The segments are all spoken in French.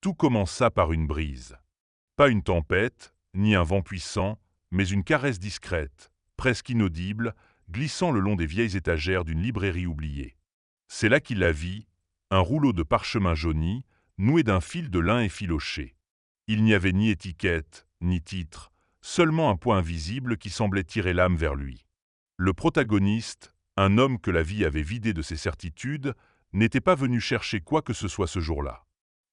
Tout commença par une brise. Pas une tempête, ni un vent puissant, mais une caresse discrète, presque inaudible, glissant le long des vieilles étagères d'une librairie oubliée. C'est là qu'il la vit, un rouleau de parchemin jauni, noué d'un fil de lin effiloché. Il n'y avait ni étiquette, ni titre, seulement un point invisible qui semblait tirer l'âme vers lui. Le protagoniste, un homme que la vie avait vidé de ses certitudes, n'était pas venu chercher quoi que ce soit ce jour-là.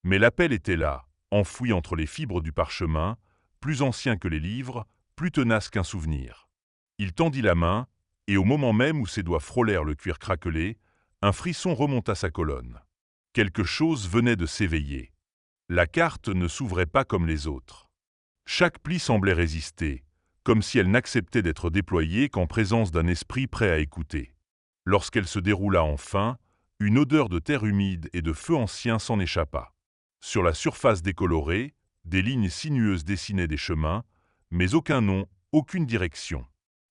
Mais l'appel était là, enfoui entre les fibres du parchemin, plus ancien que les livres, plus tenace qu'un souvenir. Il tendit la main, et au moment même où ses doigts frôlèrent le cuir craquelé, un frisson remonta sa colonne. Quelque chose venait de s'éveiller. La carte ne s'ouvrait pas comme les autres. Chaque pli semblait résister, comme si elle n'acceptait d'être déployée qu'en présence d'un esprit prêt à écouter. Lorsqu'elle se déroula enfin, une odeur de terre humide et de feu ancien s'en échappa. Sur la surface décolorée, des lignes sinueuses dessinaient des chemins, mais aucun nom, aucune direction.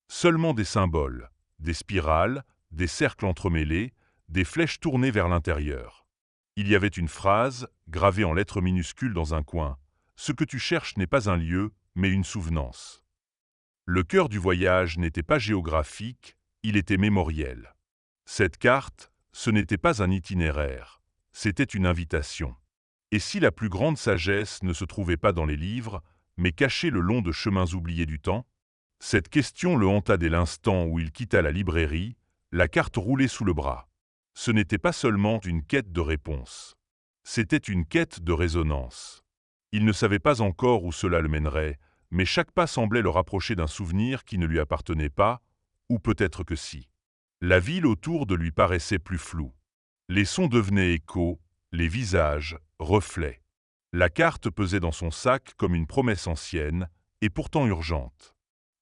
Seulement des symboles, des spirales, des cercles entremêlés, des flèches tournées vers l'intérieur. Il y avait une phrase, gravée en lettres minuscules dans un coin. « Ce que tu cherches n'est pas un lieu, mais une souvenance. » Le cœur du voyage n'était pas géographique, il était mémoriel. Cette carte, ce n'était pas un itinéraire, c'était une invitation. Et si la plus grande sagesse ne se trouvait pas dans les livres, mais cachée le long de chemins oubliés du temps? Cette question le hanta dès l'instant où il quitta la librairie, la carte roulée sous le bras. Ce n'était pas seulement une quête de réponse. C'était une quête de résonance. Il ne savait pas encore où cela le mènerait, mais chaque pas semblait le rapprocher d'un souvenir qui ne lui appartenait pas, ou peut-être que si. La ville autour de lui paraissait plus floue. Les sons devenaient échos, les visages, reflets. La carte pesait dans son sac comme une promesse ancienne, et pourtant urgente.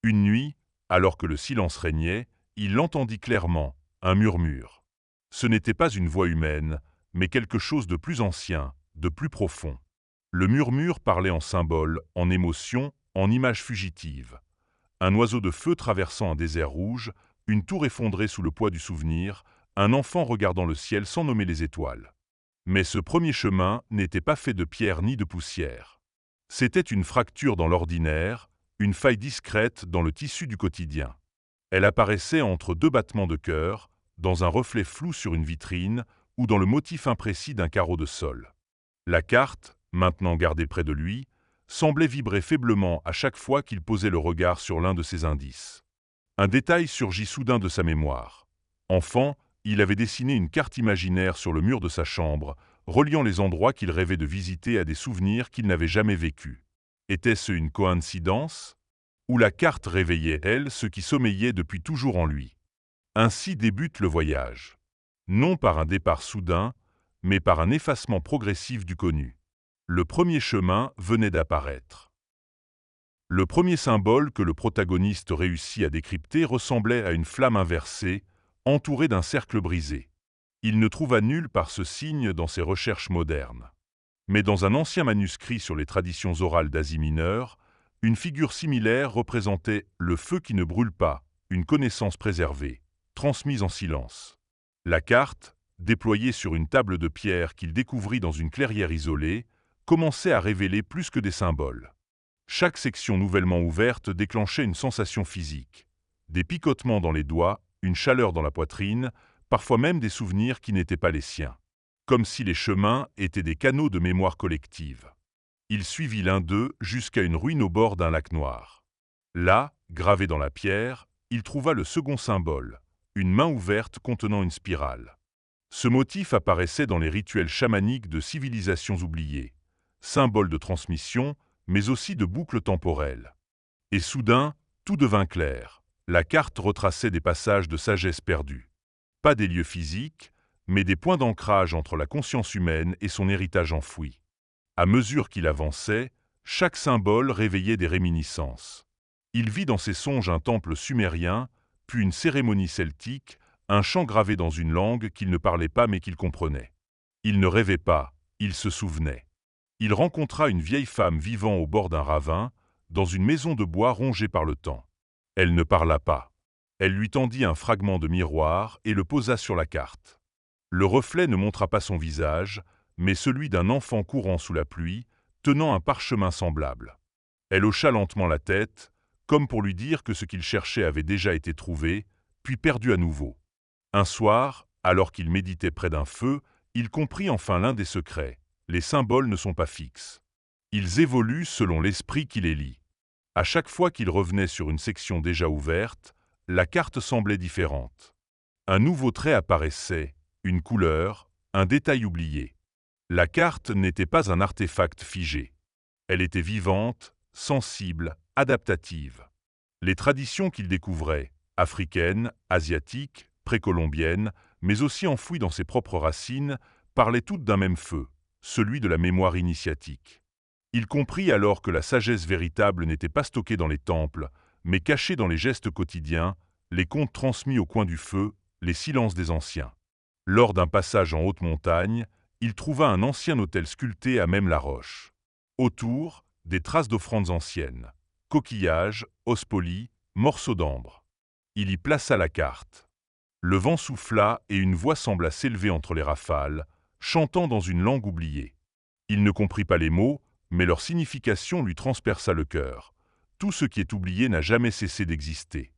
Une nuit, alors que le silence régnait, il l'entendit clairement, un murmure. Ce n'était pas une voix humaine, mais quelque chose de plus ancien, de plus profond. Le murmure parlait en symboles, en émotions, en images fugitives. Un oiseau de feu traversant un désert rouge, une tour effondrée sous le poids du souvenir, un enfant regardant le ciel sans nommer les étoiles. Mais ce premier chemin n'était pas fait de pierre ni de poussière. C'était une fracture dans l'ordinaire, une faille discrète dans le tissu du quotidien. Elle apparaissait entre deux battements de cœur, dans un reflet flou sur une vitrine ou dans le motif imprécis d'un carreau de sol. La carte, maintenant gardée près de lui, semblait vibrer faiblement à chaque fois qu'il posait le regard sur l'un de ces indices. Un détail surgit soudain de sa mémoire. Enfant, il avait dessiné une carte imaginaire sur le mur de sa chambre, reliant les endroits qu'il rêvait de visiter à des souvenirs qu'il n'avait jamais vécus. Était-ce une coïncidence? Ou la carte réveillait, elle, ce qui sommeillait depuis toujours en lui? Ainsi débute le voyage. Non par un départ soudain, mais par un effacement progressif du connu. Le premier chemin venait d'apparaître. Le premier symbole que le protagoniste réussit à décrypter ressemblait à une flamme inversée, entourée d'un cercle brisé. Il ne trouva nulle part ce signe dans ses recherches modernes. Mais dans un ancien manuscrit sur les traditions orales d'Asie mineure, une figure similaire représentait le feu qui ne brûle pas, une connaissance préservée, transmise en silence. La carte, déployée sur une table de pierre qu'il découvrit dans une clairière isolée, commençait à révéler plus que des symboles. Chaque section nouvellement ouverte déclenchait une sensation physique. Des picotements dans les doigts, une chaleur dans la poitrine, parfois même des souvenirs qui n'étaient pas les siens. Comme si les chemins étaient des canaux de mémoire collective. Il suivit l'un d'eux jusqu'à une ruine au bord d'un lac noir. Là, gravé dans la pierre, il trouva le second symbole, une main ouverte contenant une spirale. Ce motif apparaissait dans les rituels chamaniques de civilisations oubliées, symbole de transmission, mais aussi de boucles temporelles. Et soudain, tout devint clair. La carte retraçait des passages de sagesse perdue. Pas des lieux physiques, mais des points d'ancrage entre la conscience humaine et son héritage enfoui. À mesure qu'il avançait, chaque symbole réveillait des réminiscences. Il vit dans ses songes un temple sumérien, puis une cérémonie celtique, un chant gravé dans une langue qu'il ne parlait pas mais qu'il comprenait. Il ne rêvait pas, il se souvenait. Il rencontra une vieille femme vivant au bord d'un ravin, dans une maison de bois rongée par le temps. Elle ne parla pas. Elle lui tendit un fragment de miroir et le posa sur la carte. Le reflet ne montra pas son visage, mais celui d'un enfant courant sous la pluie, tenant un parchemin semblable. Elle hocha lentement la tête, comme pour lui dire que ce qu'il cherchait avait déjà été trouvé, puis perdu à nouveau. Un soir, alors qu'il méditait près d'un feu, il comprit enfin l'un des secrets. Les symboles ne sont pas fixes. Ils évoluent selon l'esprit qui les lie. À chaque fois qu'il revenait sur une section déjà ouverte, la carte semblait différente. Un nouveau trait apparaissait, une couleur, un détail oublié. La carte n'était pas un artefact figé. Elle était vivante, sensible, adaptative. Les traditions qu'il découvrait, africaines, asiatiques, précolombiennes, mais aussi enfouies dans ses propres racines, parlaient toutes d'un même feu, celui de la mémoire initiatique. Il comprit alors que la sagesse véritable n'était pas stockée dans les temples, mais cachée dans les gestes quotidiens, les contes transmis au coin du feu, les silences des anciens. Lors d'un passage en haute montagne, il trouva un ancien autel sculpté à même la roche. Autour, des traces d'offrandes anciennes, coquillages, os polis, morceaux d'ambre. Il y plaça la carte. Le vent souffla et une voix sembla s'élever entre les rafales, chantant dans une langue oubliée. Il ne comprit pas les mots, mais leur signification lui transperça le cœur. Tout ce qui est oublié n'a jamais cessé d'exister.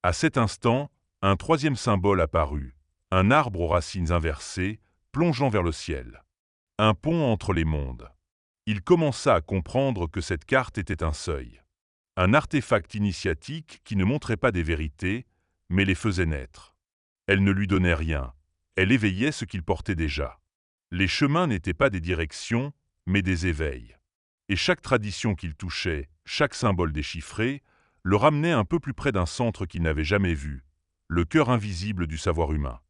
À cet instant, un troisième symbole apparut, un arbre aux racines inversées, plongeant vers le ciel. Un pont entre les mondes. Il commença à comprendre que cette carte était un seuil. Un artefact initiatique qui ne montrait pas des vérités, mais les faisait naître. Elle ne lui donnait rien, elle éveillait ce qu'il portait déjà. Les chemins n'étaient pas des directions, mais des éveils. Et chaque tradition qu'il touchait, chaque symbole déchiffré, le ramenait un peu plus près d'un centre qu'il n'avait jamais vu, le cœur invisible du savoir humain.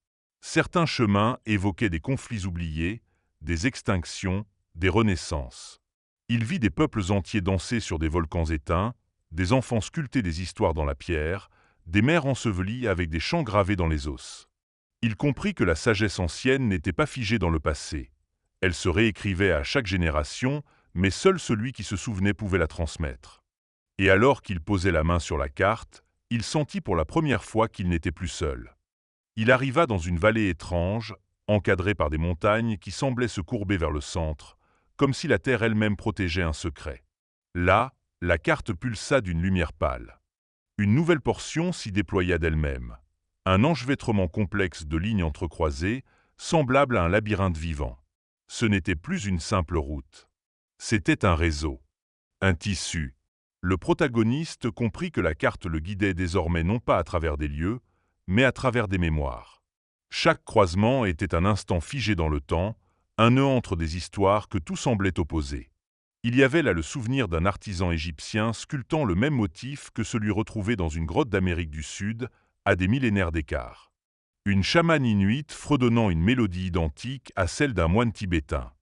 Certains chemins évoquaient des conflits oubliés, des extinctions, des renaissances. Il vit des peuples entiers danser sur des volcans éteints, des enfants sculpter des histoires dans la pierre, des mères ensevelies avec des chants gravés dans les os. Il comprit que la sagesse ancienne n'était pas figée dans le passé. Elle se réécrivait à chaque génération, mais seul celui qui se souvenait pouvait la transmettre. Et alors qu'il posait la main sur la carte, il sentit pour la première fois qu'il n'était plus seul. Il arriva dans une vallée étrange, encadrée par des montagnes qui semblaient se courber vers le centre, comme si la terre elle-même protégeait un secret. Là, la carte pulsa d'une lumière pâle. Une nouvelle portion s'y déploya d'elle-même. Un enchevêtrement complexe de lignes entrecroisées, semblable à un labyrinthe vivant. Ce n'était plus une simple route. C'était un réseau, un tissu. Le protagoniste comprit que la carte le guidait désormais non pas à travers des lieux, mais à travers des mémoires. Chaque croisement était un instant figé dans le temps, un nœud entre des histoires que tout semblait opposer. Il y avait là le souvenir d'un artisan égyptien sculptant le même motif que celui retrouvé dans une grotte d'Amérique du Sud, à des millénaires d'écart. Une chamane inuite fredonnant une mélodie identique à celle d'un moine tibétain.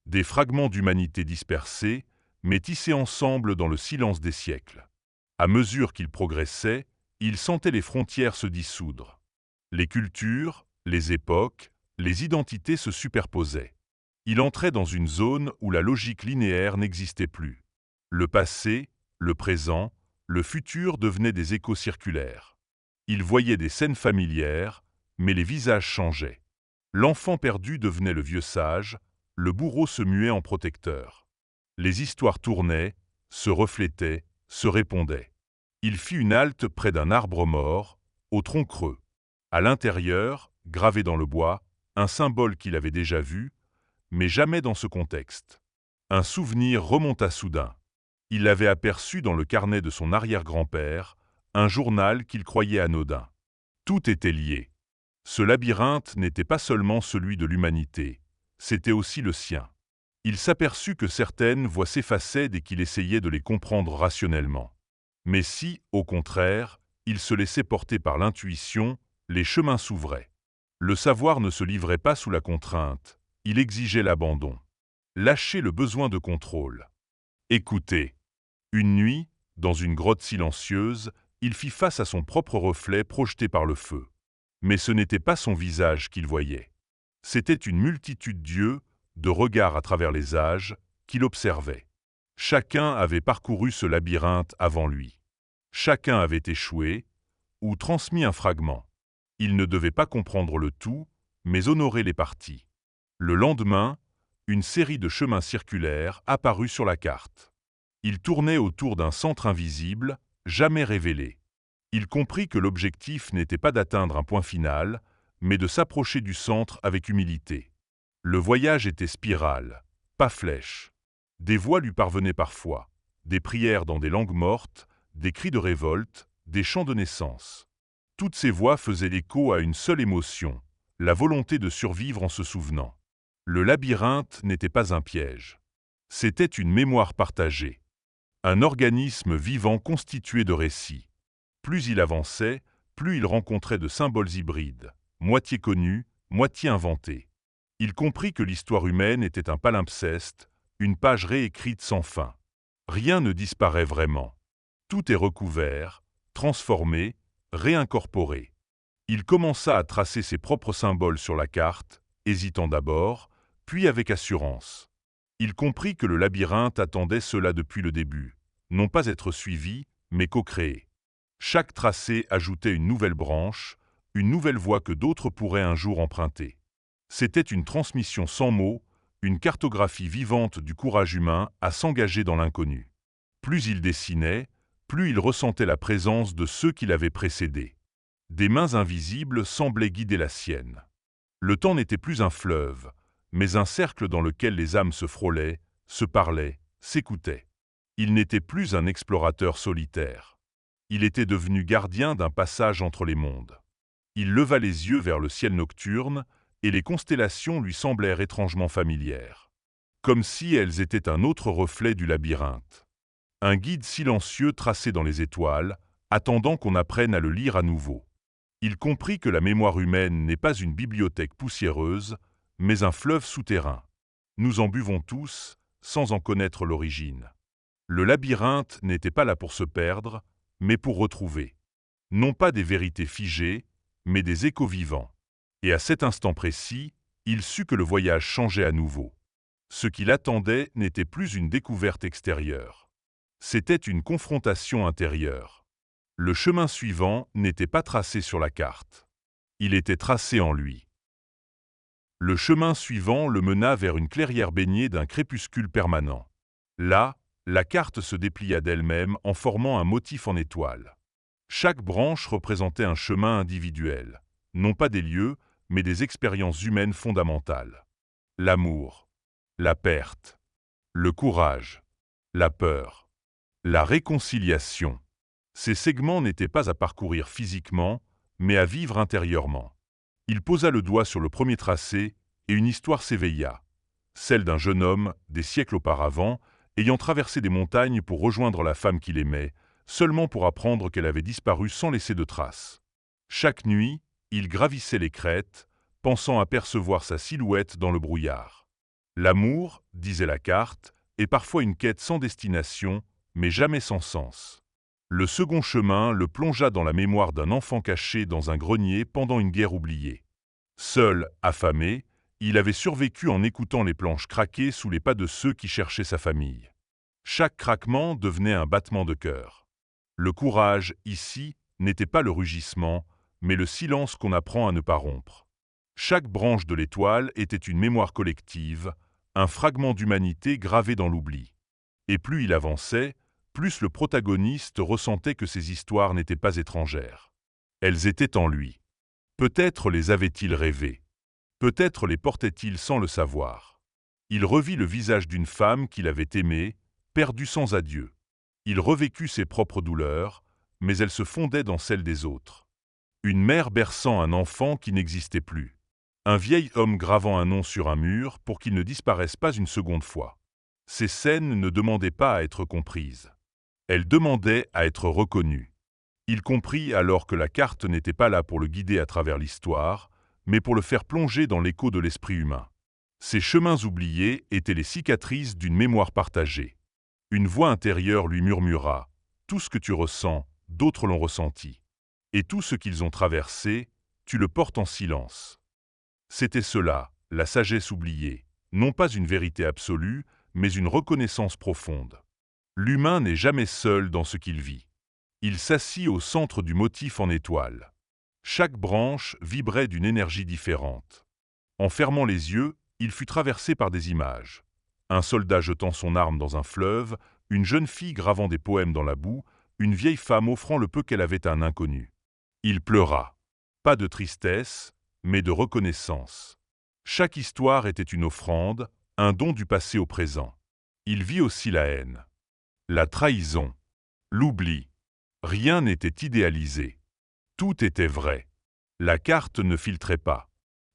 Des fragments d'humanité dispersés, mais tissés ensemble dans le silence des siècles. À mesure qu'il progressait, il sentait les frontières se dissoudre. Les cultures, les époques, les identités se superposaient. Il entrait dans une zone où la logique linéaire n'existait plus. Le passé, le présent, le futur devenaient des échos circulaires. Il voyait des scènes familières, mais les visages changeaient. L'enfant perdu devenait le vieux sage, le bourreau se muait en protecteur. Les histoires tournaient, se reflétaient, se répondaient. Il fit une halte près d'un arbre mort, au tronc creux. À l'intérieur, gravé dans le bois, un symbole qu'il avait déjà vu, mais jamais dans ce contexte. Un souvenir remonta soudain. Il l'avait aperçu dans le carnet de son arrière-grand-père, un journal qu'il croyait anodin. Tout était lié. Ce labyrinthe n'était pas seulement celui de l'humanité, c'était aussi le sien. Il s'aperçut que certaines voies s'effaçaient dès qu'il essayait de les comprendre rationnellement. Mais si, au contraire, il se laissait porter par l'intuition, les chemins s'ouvraient. Le savoir ne se livrait pas sous la contrainte, il exigeait l'abandon. Lâcher le besoin de contrôle. Écoutez. Une nuit, dans une grotte silencieuse, il fit face à son propre reflet projeté par le feu. Mais ce n'était pas son visage qu'il voyait. C'était une multitude d'yeux, de regards à travers les âges, qui l'observaient. Chacun avait parcouru ce labyrinthe avant lui. Chacun avait échoué, ou transmis un fragment. Il ne devait pas comprendre le tout, mais honorer les parties. Le lendemain, Une série de chemins circulaires apparut sur la carte. Ils tournaient autour d'un centre invisible, jamais révélé. Il comprit que l'objectif n'était pas d'atteindre un point final, mais de s'approcher du centre avec humilité. Le voyage était spirale, pas flèche. Des voix lui parvenaient parfois, des prières dans des langues mortes, des cris de révolte, des chants de naissance. Toutes ces voix faisaient écho à une seule émotion, la volonté de survivre en se souvenant. Le labyrinthe n'était pas un piège. C'était une mémoire partagée. Un organisme vivant constitué de récits. Plus il avançait, plus il rencontrait de symboles hybrides, moitié connus, moitié inventés. Il comprit que l'histoire humaine était un palimpseste, une page réécrite sans fin. Rien ne disparaît vraiment. Tout est recouvert, transformé, réincorporé. Il commença à tracer ses propres symboles sur la carte, hésitant d'abord, puis avec assurance. Il comprit que le labyrinthe attendait cela depuis le début, non pas être suivi, mais co-créé. Chaque tracé ajoutait une nouvelle branche, une nouvelle voie que d'autres pourraient un jour emprunter. C'était une transmission sans mots, une cartographie vivante du courage humain à s'engager dans l'inconnu. Plus il dessinait, plus il ressentait la présence de ceux qui l'avaient précédé. Des mains invisibles semblaient guider la sienne. Le temps n'était plus un fleuve, mais un cercle dans lequel les âmes se frôlaient, se parlaient, s'écoutaient. Il n'était plus un explorateur solitaire. Il était devenu gardien d'un passage entre les mondes. Il leva les yeux vers le ciel nocturne, et les constellations lui semblèrent étrangement familières. Comme si elles étaient un autre reflet du labyrinthe. Un guide silencieux tracé dans les étoiles, attendant qu'on apprenne à le lire à nouveau. Il comprit que la mémoire humaine n'est pas une bibliothèque poussiéreuse, mais un fleuve souterrain. Nous en buvons tous, sans en connaître l'origine. Le labyrinthe n'était pas là pour se perdre, mais pour retrouver. Non pas des vérités figées, mais des échos vivants. Et à cet instant précis, il sut que le voyage changeait à nouveau. Ce qu'il attendait n'était plus une découverte extérieure. C'était une confrontation intérieure. Le chemin suivant n'était pas tracé sur la carte. Il était tracé en lui. Le chemin suivant le mena vers une clairière baignée d'un crépuscule permanent. Là, la carte se déplia d'elle-même en formant un motif en étoile. Chaque branche représentait un chemin individuel, non pas des lieux, mais des expériences humaines fondamentales. L'amour, la perte, le courage, la peur, la réconciliation. Ces segments n'étaient pas à parcourir physiquement, mais à vivre intérieurement. Il posa le doigt sur le premier tracé, et une histoire s'éveilla, celle d'un jeune homme, des siècles auparavant, ayant traversé des montagnes pour rejoindre la femme qu'il aimait, seulement pour apprendre qu'elle avait disparu sans laisser de traces. Chaque nuit, il gravissait les crêtes, pensant apercevoir sa silhouette dans le brouillard. L'amour, disait la carte, est parfois une quête sans destination, mais jamais sans sens. Le second chemin le plongea dans la mémoire d'un enfant caché dans un grenier pendant une guerre oubliée. Seul, affamé, il avait survécu en écoutant les planches craquer sous les pas de ceux qui cherchaient sa famille. Chaque craquement devenait un battement de cœur. Le courage, ici, n'était pas le rugissement, mais le silence qu'on apprend à ne pas rompre. Chaque branche de l'étoile était une mémoire collective, un fragment d'humanité gravé dans l'oubli. Et plus il avançait, plus le protagoniste ressentait que ces histoires n'étaient pas étrangères. Elles étaient en lui. Peut-être les avait-il rêvées. Peut-être les portait-il sans le savoir. Il revit le visage d'une femme qu'il avait aimée, perdue sans adieu. Il revécut ses propres douleurs, mais elles se fondaient dans celles des autres. Une mère berçant un enfant qui n'existait plus. Un vieil homme gravant un nom sur un mur pour qu'il ne disparaisse pas une seconde fois. Ces scènes ne demandaient pas à être comprises. Elles demandaient à être reconnues. Il comprit alors que la carte n'était pas là pour le guider à travers l'histoire, mais pour le faire plonger dans l'écho de l'esprit humain. Ces chemins oubliés étaient les cicatrices d'une mémoire partagée. Une voix intérieure lui murmura « Tout ce que tu ressens, d'autres l'ont ressenti. Et tout ce qu'ils ont traversé, tu le portes en silence. » C'était cela, la sagesse oubliée, non pas une vérité absolue, mais une reconnaissance profonde. L'humain n'est jamais seul dans ce qu'il vit. Il s'assit au centre du motif en étoile. Chaque branche vibrait d'une énergie différente. En fermant les yeux, Il fut traversé par des images. Un soldat jetant son arme dans un fleuve, une jeune fille gravant des poèmes dans la boue, une vieille femme offrant le peu qu'elle avait à un inconnu. Il pleura. Pas de tristesse, mais de reconnaissance. Chaque histoire était une offrande, un don du passé au présent. Il vit aussi la haine, la trahison, l'oubli. Rien n'était idéalisé. Tout était vrai. La carte ne filtrait pas.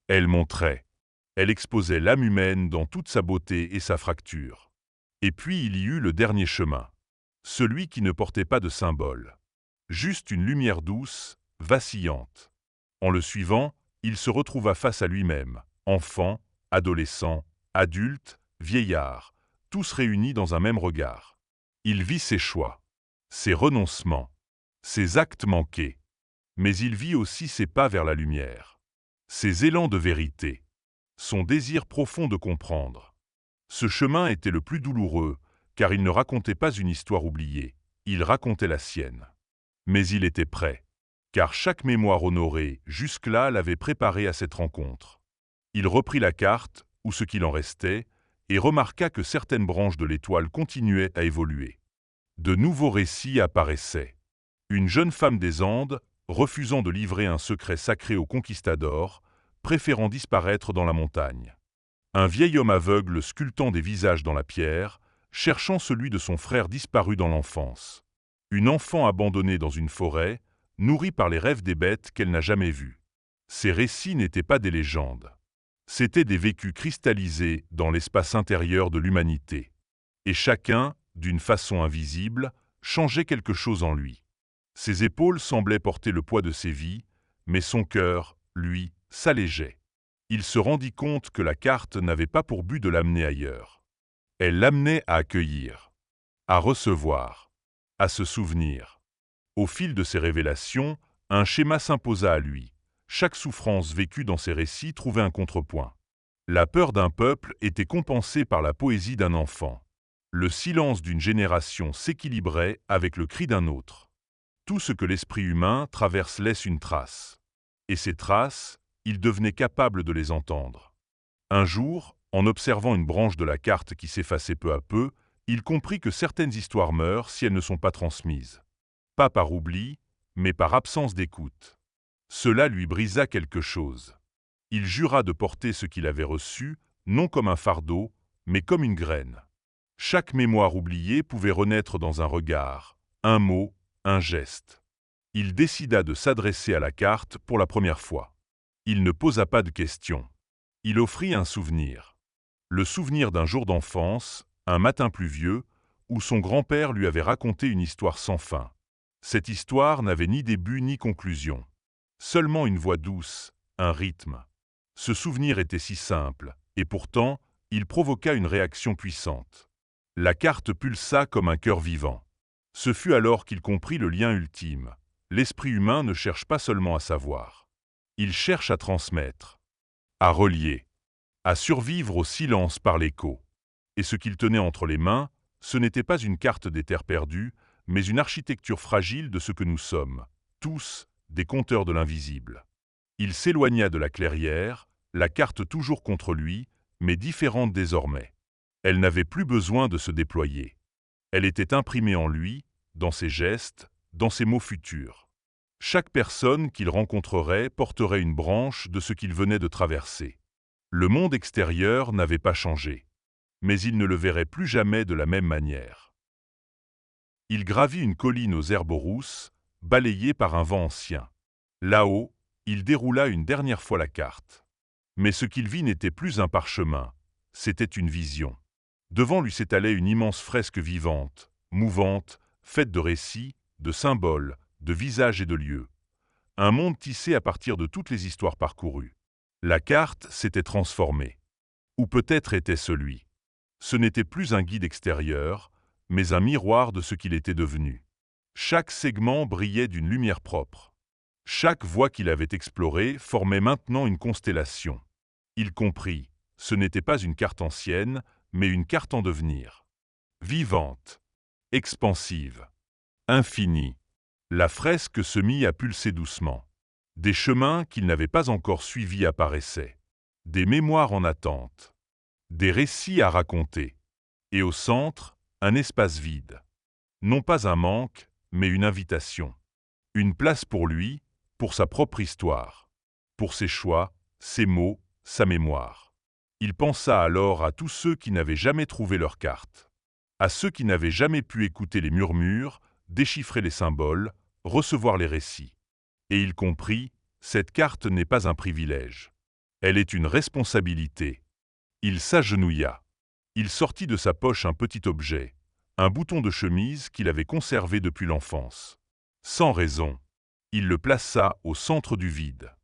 Elle montrait. Elle exposait l'âme humaine dans toute sa beauté et sa fracture. Et puis il y eut le dernier chemin. Celui qui ne portait pas de symbole. Juste une lumière douce, vacillante. En le suivant, il se retrouva face à lui-même, enfant, adolescent, adulte, vieillard, tous réunis dans un même regard. Il vit ses choix, ses renoncements, ses actes manqués. Mais il vit aussi ses pas vers la lumière, ses élans de vérité, son désir profond de comprendre. Ce chemin était le plus douloureux, car il ne racontait pas une histoire oubliée, il racontait la sienne. Mais il était prêt, car chaque mémoire honorée jusque-là l'avait préparé à cette rencontre. Il reprit la carte, ou ce qu'il en restait, et remarqua que certaines branches de l'étoile continuaient à évoluer. De nouveaux récits apparaissaient. Une jeune femme des Andes, refusant de livrer un secret sacré aux conquistadors, préférant disparaître dans la montagne. Un vieil homme aveugle sculptant des visages dans la pierre, cherchant celui de son frère disparu dans l'enfance. Une enfant abandonnée dans une forêt, nourrie par les rêves des bêtes qu'elle n'a jamais vues. Ces récits n'étaient pas des légendes. C'étaient des vécus cristallisés dans l'espace intérieur de l'humanité. Et chacun, d'une façon invisible, changeait quelque chose en lui. Ses épaules semblaient porter le poids de ses vies, mais son cœur, lui, s'allégeait. Il se rendit compte que la carte n'avait pas pour but de l'amener ailleurs. Elle l'amenait à accueillir, à recevoir, à se souvenir. Au fil de ses révélations, un schéma s'imposa à lui. Chaque souffrance vécue dans ses récits trouvait un contrepoint. La peur d'un peuple était compensée par la poésie d'un enfant. Le silence d'une génération s'équilibrait avec le cri d'un autre. Tout ce que l'esprit humain traverse laisse une trace. Et ces traces, il devenait capable de les entendre. Un jour, en observant une branche de la carte qui s'effaçait peu à peu, il comprit que certaines histoires meurent si elles ne sont pas transmises. Pas par oubli, mais par absence d'écoute. Cela lui brisa quelque chose. Il jura de porter ce qu'il avait reçu, non comme un fardeau, mais comme une graine. Chaque mémoire oubliée pouvait renaître dans un regard, un mot, un geste. Il décida de s'adresser à la carte pour la première fois. Il ne posa pas de questions. Il offrit un souvenir. Le souvenir d'un jour d'enfance, un matin pluvieux, où son grand-père lui avait raconté une histoire sans fin. Cette histoire n'avait ni début ni conclusion. Seulement une voix douce, un rythme. Ce souvenir était si simple, et pourtant, il provoqua une réaction puissante. La carte pulsa comme un cœur vivant. Ce fut alors qu'il comprit le lien ultime. L'esprit humain ne cherche pas seulement à savoir. Il cherche à transmettre, à relier, à survivre au silence par l'écho. Et ce qu'il tenait entre les mains, ce n'était pas une carte des terres perdues, mais une architecture fragile de ce que nous sommes, tous des conteurs de l'invisible. Il s'éloigna de la clairière, la carte toujours contre lui, mais différente désormais. Elle n'avait plus besoin de se déployer. Elle était imprimée en lui, dans ses gestes, dans ses mots futurs. Chaque personne qu'il rencontrerait porterait une branche de ce qu'il venait de traverser. Le monde extérieur n'avait pas changé, mais il ne le verrait plus jamais de la même manière. Il gravit une colline aux herbes rousses, balayée par un vent ancien. Là-haut, il déroula une dernière fois la carte. Mais ce qu'il vit n'était plus un parchemin, c'était une vision. Devant lui s'étalait une immense fresque vivante, mouvante, faite de récits, de symboles, de visages et de lieux. Un monde tissé à partir de toutes les histoires parcourues. La carte s'était transformée. Ou peut-être était-ce lui. Ce n'était plus un guide extérieur, mais un miroir de ce qu'il était devenu. Chaque segment brillait d'une lumière propre. Chaque voie qu'il avait explorée formait maintenant une constellation. Il comprit, ce n'était pas une carte ancienne, mais une carte en devenir. Vivante, expansive, infinie. La fresque se mit à pulser doucement. Des chemins qu'il n'avait pas encore suivis apparaissaient. Des mémoires en attente. des récits à raconter. Et au centre, un espace vide. Non pas un manque, mais une invitation. Une place pour lui, pour sa propre histoire. Pour ses choix, ses mots, sa mémoire. Il pensa alors à tous ceux qui n'avaient jamais trouvé leur carte. À ceux qui n'avaient jamais pu écouter les murmures, déchiffrer les symboles, recevoir les récits. Et il comprit, cette carte n'est pas un privilège. Elle est une responsabilité. Il s'agenouilla. Il sortit de sa poche un petit objet, un bouton de chemise qu'il avait conservé depuis l'enfance. Sans raison, il le plaça au centre du vide.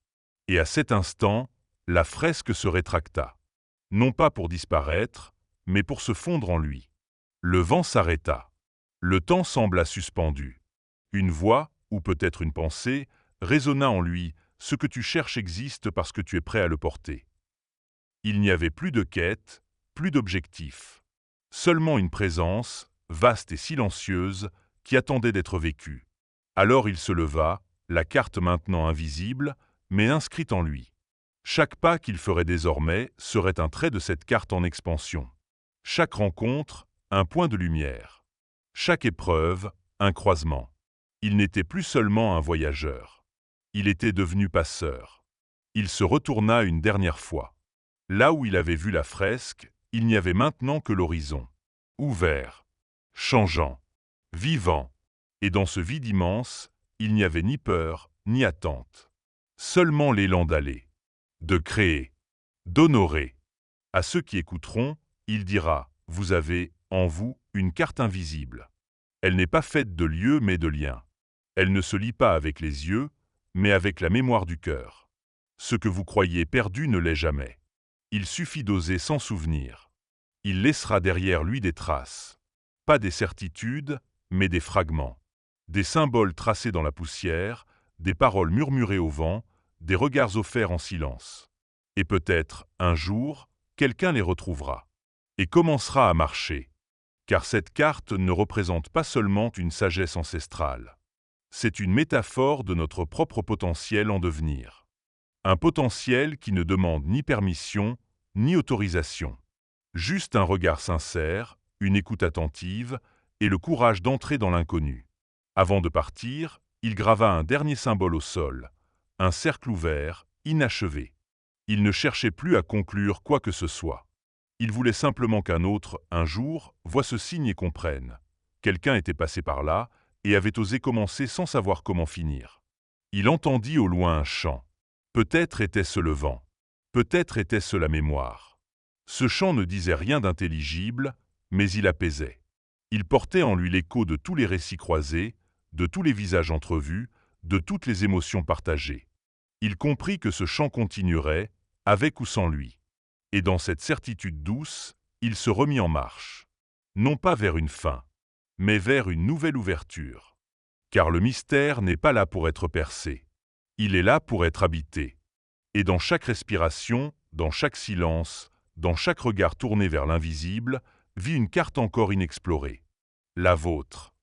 Et à cet instant, la fresque se rétracta. Non pas pour disparaître, mais pour se fondre en lui. Le vent s'arrêta. Le temps sembla suspendu. Une voix, ou peut-être une pensée, résonna en lui, « Ce que tu cherches existe parce que tu es prêt à le porter. » Il n'y avait plus de quête, plus d'objectif. Seulement une présence, vaste et silencieuse, qui attendait d'être vécue. Alors il se leva, la carte maintenant invisible, mais inscrite en lui. Chaque pas qu'il ferait désormais serait un trait de cette carte en expansion. Chaque rencontre, un point de lumière. Chaque épreuve, un croisement. Il n'était plus seulement un voyageur. Il était devenu passeur. Il se retourna une dernière fois. Là où il avait vu la fresque, il n'y avait maintenant que l'horizon. Ouvert, changeant, vivant. Et dans ce vide immense, il n'y avait ni peur, ni attente. Seulement l'élan d'aller, de créer, d'honorer. À ceux qui écouteront, il dira, vous avez, en vous, une carte invisible. Elle n'est pas faite de lieux mais de liens. Elle ne se lit pas avec les yeux, mais avec la mémoire du cœur. Ce que vous croyez perdu ne l'est jamais. Il suffit d'oser s'en souvenir. Il laissera derrière lui des traces. Pas des certitudes, mais des fragments. Des symboles tracés dans la poussière, des paroles murmurées au vent, des regards offerts en silence. Et peut-être, un jour, quelqu'un les retrouvera. Et commencera à marcher. Car cette carte ne représente pas seulement une sagesse ancestrale. C'est une métaphore de notre propre potentiel en devenir. Un potentiel qui ne demande ni permission, ni autorisation. Juste un regard sincère, une écoute attentive et le courage d'entrer dans l'inconnu. Avant de partir, il grava un dernier symbole au sol, un cercle ouvert, inachevé. Il ne cherchait plus à conclure quoi que ce soit. Il voulait simplement qu'un autre, un jour, voie ce signe et comprenne. Quelqu'un était passé par là et avait osé commencer sans savoir comment finir. Il entendit au loin un chant. Peut-être était-ce le vent. Peut-être était-ce la mémoire. Ce chant ne disait rien d'intelligible, mais il apaisait. Il portait en lui l'écho de tous les récits croisés, de tous les visages entrevus, de toutes les émotions partagées. Il comprit que ce chant continuerait, avec ou sans lui. Et dans cette certitude douce, il se remit en marche. Non pas vers une fin, mais vers une nouvelle ouverture. Car le mystère n'est pas là pour être percé. Il est là pour être habité. Et dans chaque respiration, dans chaque silence, dans chaque regard tourné vers l'invisible, vit une carte encore inexplorée. La vôtre.